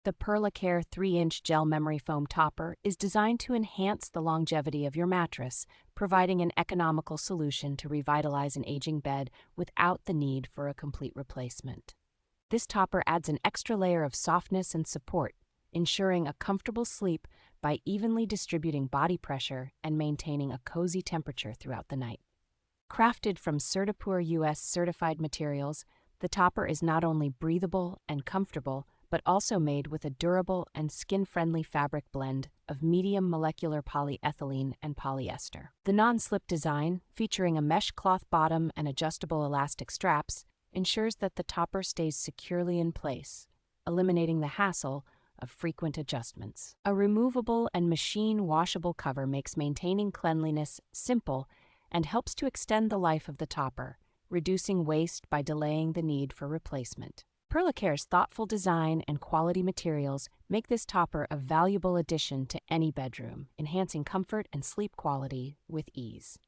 The PERLECARE 3-inch gel memory foam topper is designed to enhance the longevity of your mattress, providing an economical solution to revitalize an aging bed without the need for a complete replacement. This topper adds an extra layer of softness and support, ensuring a comfortable sleep by evenly distributing body pressure and maintaining a cozy temperature throughout the night. Crafted from CertiPUR-US certified materials, the topper is not only breathable and comfortable, but also made with a durable and skin-friendly fabric blend of medium molecular polyethylene and polyester. The non-slip design, featuring a mesh cloth bottom and adjustable elastic straps, ensures that the topper stays securely in place, eliminating the hassle of frequent adjustments. A removable and machine-washable cover makes maintaining cleanliness simple and helps to extend the life of the topper, reducing waste by delaying the need for replacement. PERLECARE's thoughtful design and quality materials make this topper a valuable addition to any bedroom, enhancing comfort and sleep quality with ease.